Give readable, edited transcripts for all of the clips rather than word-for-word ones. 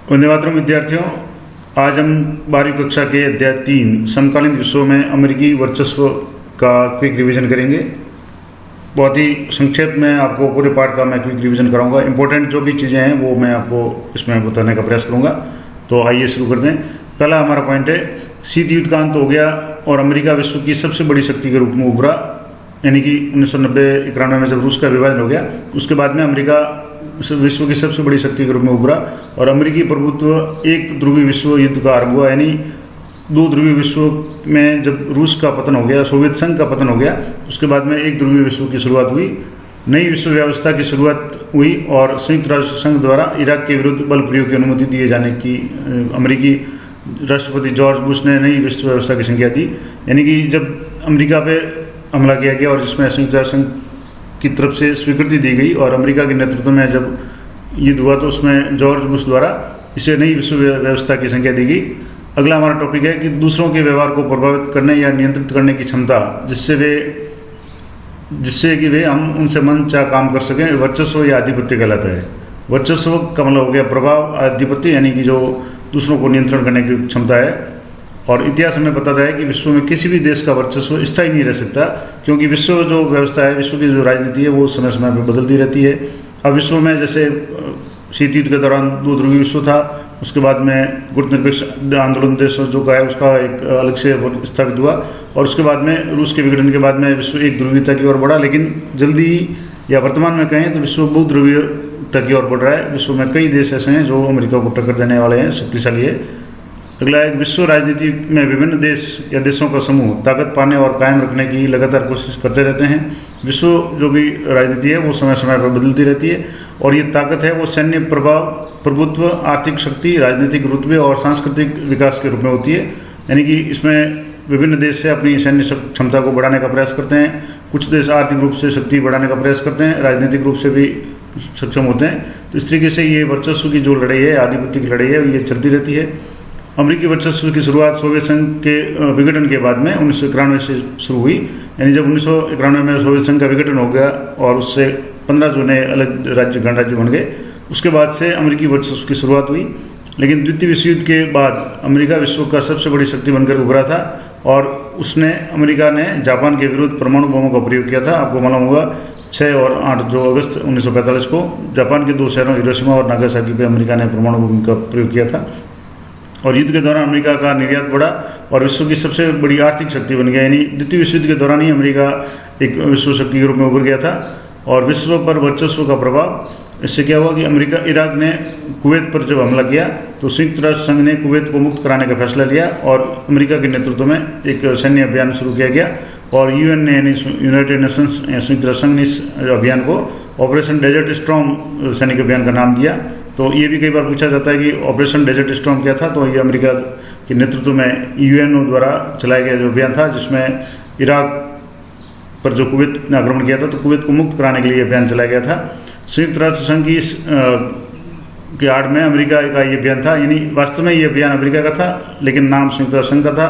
वंदे मातरम विद्यार्थियों, आज हम 12वीं कक्षा के अध्याय 3 समकालीन विश्व में अमेरिकी वर्चस्व का क्विक रिवीजन करेंगे। बहुत ही संक्षेप में आपको पूरे पाठ का मैं क्विक रिवीजन कराऊंगा। इंपॉर्टेंट जो भी चीज़ें हैं वो मैं आपको इसमें बताने का प्रयास करूंगा। तो आइए शुरू कर दें। पहला हमारा पॉइंट है, शीत युद्ध का अंत हो गया और अमेरिका विश्व की सबसे बड़ी शक्ति के रूप में उभरा। यानी कि 1990-91 में जब रूस का विभाजन हो गया, उसके बाद में अमेरिका विश्व की सबसे बड़ी शक्ति के रूप में उभरा और अमेरिकी प्रभुत्व एक ध्रुवीय विश्व युद्ध का आरंभ हुआ। यानी दो ध्रुवीय विश्व में जब रूस का पतन हो गया, सोवियत संघ का पतन हो गया, उसके बाद में एक ध्रुवीय विश्व की शुरुआत हुई, नई विश्व व्यवस्था की शुरुआत हुई और संयुक्त राष्ट्र संघ द्वारा इराक के विरुद्ध बल प्रयोग की अनुमति दिए जाने की अमेरिकी राष्ट्रपति जॉर्ज बुश ने नई विश्व व्यवस्था की संज्ञा दी। यानी कि जब अमेरिका पे हमला किया गया और जिसमें संयुक्त राष्ट्र संघ की तरफ से स्वीकृति दी गई और अमेरिका के नेतृत्व में जब युद्ध हुआ तो उसमें जॉर्ज बुश द्वारा इसे नई विश्व व्यवस्था की संज्ञा दी गई। अगला हमारा टॉपिक है कि दूसरों के व्यवहार को प्रभावित करने या नियंत्रित करने की क्षमता, जिससे कि वे हम उनसे मन चाह काम कर सकें, वर्चस्व या आधिपत्य कहलाता है। वर्चस्व का मतलब हो गया प्रभाव, आधिपत्य यानी कि जो दूसरों को नियंत्रण करने की क्षमता है। और इतिहास हमें बताता है कि विश्व में किसी भी देश का वर्चस्व स्थायी नहीं रह सकता, क्योंकि विश्व जो व्यवस्था है, विश्व की जो राजनीति है वो समय समय पर बदलती रहती है। अब विश्व में जैसे शीत युद्ध के दौरान दो ध्रुवीय विश्व था, उसके बाद में गुटनिरपेक्ष आंदोलन देश जो का है उसका एक अलग से स्थापित हुआ और उसके बाद में रूस के विघटन के बाद में विश्व एक ध्रुवीयता की ओर बढ़ा। लेकिन जल्दी या वर्तमान में कहें तो विश्व बहुध्रुवीयता की ओर बढ़ रहा है। विश्व में कई देश ऐसे हैं जो अमेरिका को टक्कर देने वाले हैं, शक्तिशाली है। अगला एक, विश्व राजनीति में विभिन्न देश या देशों का समूह ताकत पाने और कायम रखने की लगातार कोशिश करते रहते हैं। विश्व जो भी राजनीति है वो समय समय पर बदलती रहती है और ये ताकत है वो सैन्य प्रभाव, प्रभुत्व, आर्थिक शक्ति, राजनीतिक रुतबे और सांस्कृतिक विकास के रूप में होती है। यानी कि इसमें विभिन्न देश से अपनी सैन्य क्षमता को बढ़ाने का प्रयास करते हैं। कुछ देश आर्थिक रूप से शक्ति बढ़ाने का प्रयास करते हैं, राजनीतिक रूप से भी सक्षम होते हैं। तो इस तरीके से ये वर्चस्व की जो लड़ाई है, आधिपत्य की लड़ाई है, ये चलती रहती है। अमेरिकी वर्चस्व की शुरुआत सोवियत संघ के विघटन के बाद में 1991 से शुरू हुई। यानी जब 1991 में सोवियत संघ का विघटन हो गया और उससे 15 जो नए अलग गणराज्य बन गए, उसके बाद से अमेरिकी वर्चस्व की शुरुआत हुई। लेकिन द्वितीय विश्व युद्ध के बाद अमेरिका विश्व का सबसे बड़ी शक्ति बनकर उभरा था और अमेरिका ने जापान के विरुद्ध परमाणु बमों का प्रयोग किया था। आपको मालूम होगा 6 और 8 जो अगस्त 1945 को जापान के दो शहरों हिरोशिमा और नागासाकी पे अमेरिका ने परमाणु बम का प्रयोग किया था और युद्ध के दौरान अमेरिका का निर्यात बढ़ा और विश्व की सबसे बड़ी आर्थिक शक्ति बन गया। यानी द्वितीय विश्व युद्ध के दौरान ही अमेरिका एक विश्व शक्ति के रूप में उभर गया था और विश्व पर वर्चस्व का प्रभाव, इससे क्या हुआ कि इराक ने कुवैत पर जब हमला किया तो संयुक्त राष्ट्र संघ ने कुवैत को मुक्त कराने का फैसला लिया और अमेरिका के नेतृत्व में एक सैन्य अभियान शुरू किया गया और यूएन ने यानी यूनाइटेड नेशंस संयुक्त राष्ट्र संघ ने इस अभियान को ऑपरेशन डेजर्ट स्टॉर्म सैनिक अभियान का नाम दिया। तो ये भी कई बार पूछा जाता है कि ऑपरेशन डेजर्ट स्टॉर्म क्या था। तो ये अमेरिका के नेतृत्व में यूएनओ द्वारा चलाया गया जो अभियान था, जिसमें इराक पर जो कुवैत ने आक्रमण किया था तो कुवैत को मुक्त कराने के लिए अभियान चलाया गया था। संयुक्त राष्ट्र संघ की के आड़ में अमेरिका का ये अभियान था। यानी वास्तव में ये अभियान अमेरिका का था लेकिन नाम संयुक्त राष्ट्र संघ का था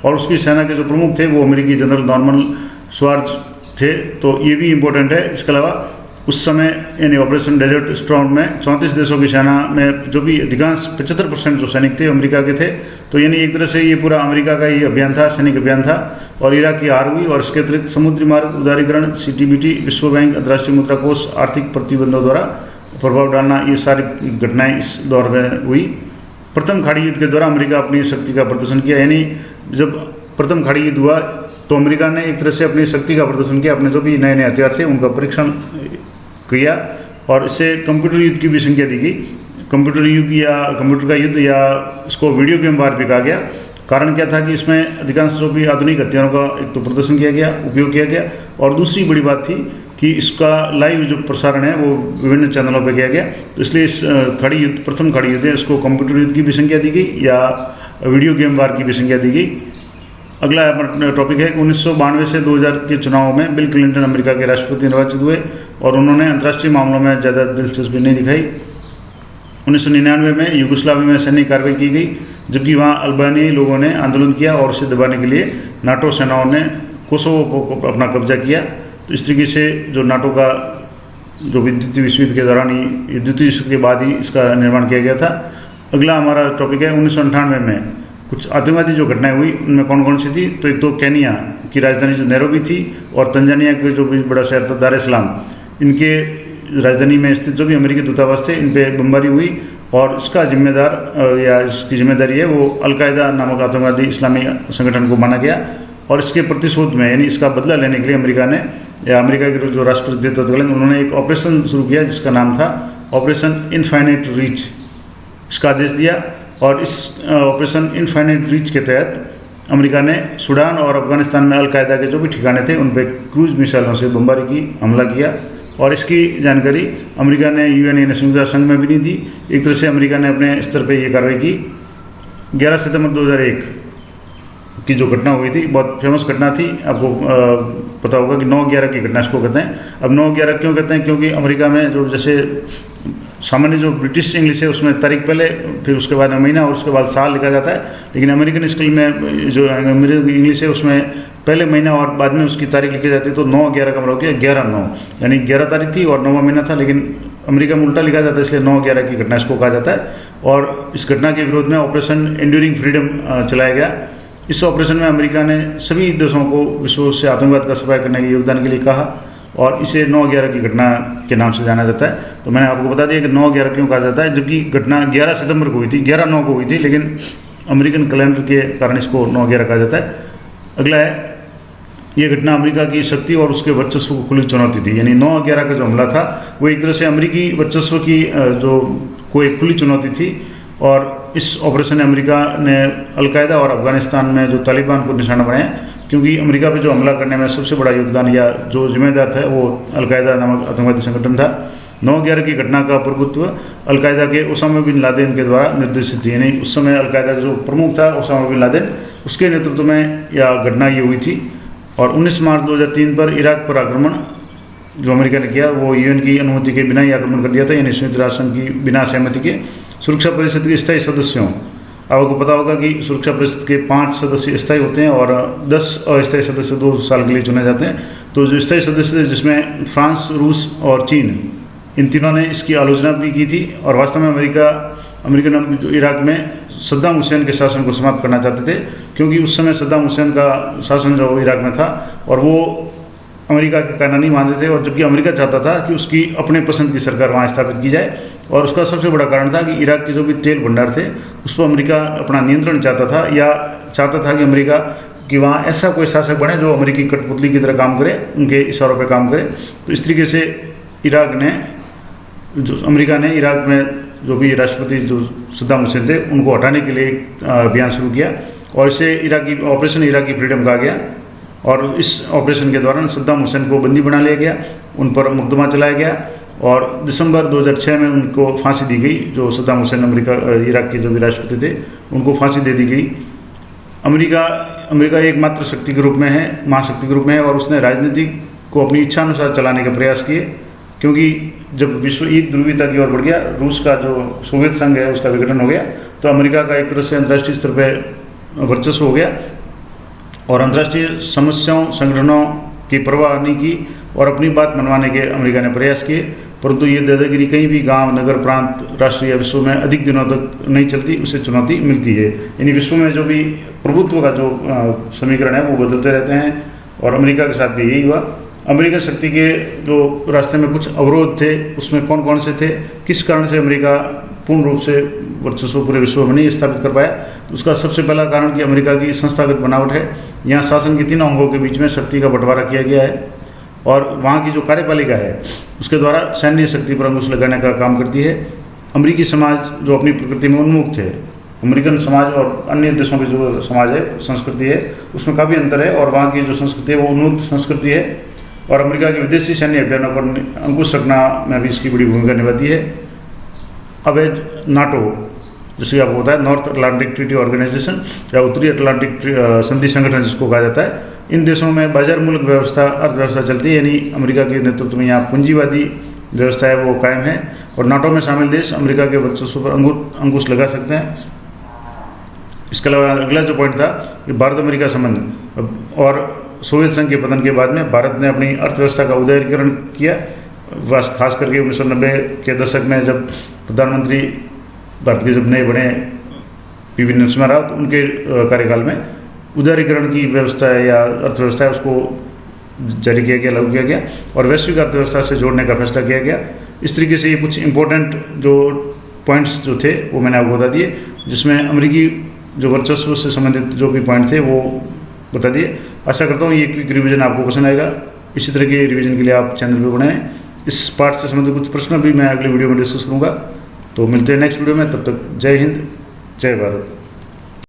और उसकी सेना के जो प्रमुख थे वो अमेरिकी जनरल नॉर्मन स्वार्ज थे। तो ये भी इम्पोर्टेंट है। इसके अलावा उस समय यानी ऑपरेशन डेजर्ट स्टॉर्म में 34 देशों की सेना में जो भी अधिकांश 75% जो सैनिक थे अमेरिका के थे। तो यानी एक तरह से ये पूरा अमेरिका का ही अभियान था, सैनिक अभियान था और इराक की हार हुई और इसके अतिरिक्त समुद्री मार्ग उदारीकरण, सीटीबीटी, विश्व बैंक, अंतर्राष्ट्रीय मुद्रा कोष, आर्थिक प्रतिबंधों द्वारा प्रभाव डालना, ये सारी घटनाएं इस दौर में हुई। प्रथम खाड़ी युद्ध के दौरान अमेरिका अपनी शक्ति का प्रदर्शन किया। यानी जब प्रथम खाड़ी युद्ध हुआ तो अमेरिका ने एक तरह से अपनी शक्ति का प्रदर्शन किया, अपने जो भी नए नए हथियार थे उनका परीक्षण किया और इससे कंप्यूटर युद्ध की भी संज्ञा दी गई। कंप्यूटर युग या कंप्यूटर का युद्ध या इसको वीडियो गेम वार भी कहा गया। कारण क्या था कि इसमें अधिकांश जो भी आधुनिक हथियारों का एक तो प्रदर्शन किया गया, उपयोग किया गया और दूसरी बड़ी बात थी कि इसका लाइव जो प्रसारण है वो विभिन्न चैनलों पर किया गया। तो इसलिए इस खाड़ी युद्ध, प्रथम खाड़ी युद्ध है, इसको कंप्यूटर युद्ध की भी संज्ञा दी गई या वीडियो गेम वार की भी संज्ञा दी गई। अगला टॉपिक है कि 1992 से 2000 के चुनाव में बिल क्लिंटन अमेरिका के राष्ट्रपति निर्वाचित हुए और उन्होंने अंतर्राष्ट्रीय मामलों में ज़्यादा दिलचस्पी नहीं दिखाई। 1999 में यूगोस्लाविया में सैन्य कार्रवाई की गई, जबकि वहां अल्बानियाई लोगों ने आंदोलन किया और उसे दबाने के लिए नाटो सेनाओं ने कोसोवो को अपना कब्जा किया। तो इस तरीके से जो नाटो का जो द्वितीय विश्व युद्ध के दौरान ही, द्वितीय विश्व के बाद ही इसका निर्माण किया गया था। अगला हमारा टॉपिक है 1998 में कुछ आतंकवादी जो घटनाएं हुई उनमें कौन कौन सी थी। तो एक तो केनिया की राजधानी जो नैरोबी थी और तंजानिया के जो भी बड़ा शहर था दार इस्लाम, इनके राजधानी में स्थित जो भी अमेरिकी दूतावास थे इन पे बमबारी हुई और इसका जिम्मेदार या इसकी जिम्मेदारी है वो अलकायदा नामक आतंकवादी इस्लामी संगठन को माना गया। और इसके प्रतिशोध में यानी इसका बदला लेने के लिए अमेरिका ने या अमेरिका के जो राष्ट्रपति थे तत्कालीन उन्होंने एक ऑपरेशन शुरू किया जिसका नाम था ऑपरेशन इनफाइनाइट रीच। इसका आदेश दिया और इस ऑपरेशन इनफाइनाइट रीच के तहत अमेरिका ने सूडान और अफगानिस्तान में अलकायदा के जो भी ठिकाने थे उन पर क्रूज मिसाइलों से बमबारी की, हमला किया। और इसकी जानकारी अमेरिका ने यूएन यानी संयुक्त राष्ट्र संघ में भी नहीं दी। एक तरह से अमेरिका ने अपने स्तर पर यह कार्रवाई की। 11 सितंबर 2001 की जो घटना हुई थी बहुत फेमस घटना थी, आपको पता होगा कि 9/11 की घटना इसको कहते हैं। अब 9/11 क्यों कहते हैं? क्योंकि अमेरिका में जो जैसे सामान्य जो ब्रिटिश इंग्लिश है उसमें तारीख पहले, फिर उसके बाद महीना और उसके बाद साल लिखा जाता है, लेकिन अमेरिकन स्कूल में जो अमेरिकन इंग्लिश है उसमें पहले महीना और बाद में उसकी तारीख लिखी जाती है। तो 9/11 का मतलब हो गया 11/9, यानी 11 तारीख थी और 9वां महीना था, लेकिन अमेरिका में उल्टा लिखा जाता है इसलिए 9/11 की घटना इसको कहा जाता है। और इस घटना के विरोध में ऑपरेशन एंड्यूरिंग फ्रीडम चलाया गया। इस ऑपरेशन में अमेरिका ने सभी देशों को विश्व से आतंकवाद का सफाया करने के योगदान के लिए कहा और इसे 9/11 की घटना के नाम से जाना जाता है। तो मैंने आपको बता दिया कि 9/11 क्यों कहा जाता है, जबकि घटना 11 सितंबर को हुई थी, 11/9 को हुई थी, लेकिन अमेरिकन कैलेंडर के कारण इसको 9/11 कहा जाता है। अगला है, ये घटना अमेरिका की शक्ति और उसके वर्चस्व को खुली चुनौती थी। यानी 9/11 का जो हमला था वो एक तरह से अमेरिकी वर्चस्व की जो कोई एक खुली चुनौती थी। और इस ऑपरेशन में अमेरिका ने अलकायदा और अफगानिस्तान में जो तालिबान को निशाना बनाया, क्योंकि अमेरिका पे जो हमला करने में सबसे बड़ा योगदान या जो जिम्मेदार था वो अलकायदा नामक आतंकवादी संगठन था। 9/11 की घटना का प्रभुत्व अलकायदा के ओसामा बिन लादेन के द्वारा निर्देशित थी। यानी उस समय अलकायदा का जो प्रमुख था ओसामा बिन लादेन, उसके नेतृत्व में यह घटना ये हुई थी। और 19 मार्च 2003 पर इराक पर आक्रमण जो अमेरिका ने किया वो यूएन की अनुमति के बिना ही आक्रमण कर दिया था, यानी संयुक्त राष्ट्र संघ की बिना सहमति के। सुरक्षा परिषद के स्थायी सदस्यों, आपको पता होगा कि सुरक्षा परिषद के 5 सदस्य स्थायी होते हैं और 10 अस्थायी सदस्य 2 साल के लिए चुने जाते हैं। तो जो स्थायी सदस्य थे जिसमें फ्रांस, रूस और चीन, इन तीनों ने इसकी आलोचना भी की थी। और वास्तव में अमेरिकन इराक में सद्दाम हुसैन के शासन को समाप्त करना चाहते थे, क्योंकि उस समय सद्दाम हुसैन का शासन जो इराक में था और वो अमेरिका के कहना नहीं मानते थे। और जबकि अमेरिका चाहता था कि उसकी अपने पसंद की सरकार वहां स्थापित की जाए। और उसका सबसे बड़ा कारण था कि इराक के जो भी तेल भंडार थे उस पर अमेरिका अपना नियंत्रण चाहता था, या चाहता था कि अमेरिका कि वहाँ ऐसा कोई शासक बने जो अमेरिकी कठपुतली की तरह काम करे, उनके इशारों पर काम करे। तो इस तरीके से अमेरिका ने इराक में जो भी राष्ट्रपति जो सद्दाम हुसैन थे उनको हटाने के लिए एक अभियान शुरू किया और इसे ऑपरेशन इराकी फ्रीडम कहा गया। और इस ऑपरेशन के दौरान सद्दाम हुसैन को बंदी बना लिया गया, उन पर मुकदमा चलाया गया और दिसंबर 2006 में उनको फांसी दी गई। जो सद्दाम हुसैन इराक के जो भी राष्ट्रपति थे उनको फांसी दे दी गई। अमेरिका एकमात्र शक्ति के रूप में है, महाशक्ति के रूप में है और उसने राजनीति को अपनी इच्छा अनुसार चलाने का प्रयास किए, क्योंकि जब विश्व एक ध्रुवीयता की ओर बढ़ गया, रूस का जो सोवियत संघ है उसका विघटन हो गया, तो अमेरिका का एक तरह से अंतर्राष्ट्रीय स्तर पर वर्चस्व हो गया और अंतर्राष्ट्रीय समस्याओं संगठनों की परवाह नहीं की और अपनी बात मनवाने के अमेरिका ने प्रयास किए। परंतु ये दादागिरी कहीं भी गांव, नगर, प्रांत, राष्ट्र या विश्व में अधिक दिनों तक नहीं चलती, उसे चुनौती मिलती है। यानी विश्व में जो भी प्रभुत्व का जो समीकरण है वो बदलते रहते हैं और अमेरिका के साथ भी यही हुआ। अमेरिकन शक्ति के जो रास्ते में कुछ अवरोध थे उसमें कौन कौन से थे, किस कारण से अमेरिका पूर्ण रूप से वर्चस्व पूरे विश्व में नहीं स्थापित कर पाया। उसका सबसे पहला कारण कि अमेरिका की संस्थागत बनावट है। यहाँ शासन के 3 अंगों के बीच में शक्ति का बंटवारा किया गया है और वहाँ की जो कार्यपालिका है उसके द्वारा सैन्य शक्ति पर अंकुश लगाने का काम करती है। अमेरिकी समाज जो अपनी प्रकृति में उन्मुक्त है, अमेरिकन समाज और अन्य देशों की जो समाज है, संस्कृति है, उसमें काफ़ी अंतर है और वहाँ की जो संस्कृति है वो उन्मुक्त संस्कृति है और अमेरिका के विदेशी सैन्य अभियानों पर अंकुश रखना में भी इसकी बड़ी भूमिका निभाती है। अब है नाटो, जिससे आपको होता है नॉर्थ अटलांटिक ट्रीटी ऑर्गेनाइजेशन या उत्तरी अटलांटिक संधि संगठन जिसको कहा जाता है। इन देशों में बाजार मुल्क व्यवस्था, अर्थव्यवस्था चलती है, यानी अमेरिका के नेतृत्व में यहाँ पूंजीवादी व्यवस्था है वो कायम है और नाटो में शामिल देश अमेरिका के वर्चस्व पर अंकुश लगा सकते हैं। इसके अलावा अगला जो पॉइंट था कि भारत अमेरिका संबंध और सोवियत संघ के पतन के बाद में भारत ने अपनी अर्थव्यवस्था का उदारीकरण किया, खास करके 1990 के दशक में जब प्रधानमंत्री भारत के जब नए बने पीवी नरसिम्हा राव, तो उनके कार्यकाल में उदारीकरण की व्यवस्था है या अर्थव्यवस्था है उसको जारी किया गया, लागू किया गया और वैश्विक अर्थव्यवस्था से जोड़ने का फैसला किया गया। इस तरीके से ये कुछ इंपॉर्टेंट जो पॉइंट्स जो थे वो मैंने आपको बता दिए, जिसमें अमेरिकी जो वर्चस्व से संबंधित जो भी पॉइंट थे वो बता दिए। आशा करता हूँ ये क्विक रिवीजन आपको पसंद आएगा। इसी तरह के रिवीजन के लिए आप चैनल पर बने। इस पार्ट से संबंधित कुछ प्रश्न भी मैं अगली वीडियो में डिस्कस करूँगा। तो मिलते हैं नेक्स्ट वीडियो में, तब तक जय हिंद, जय भारत।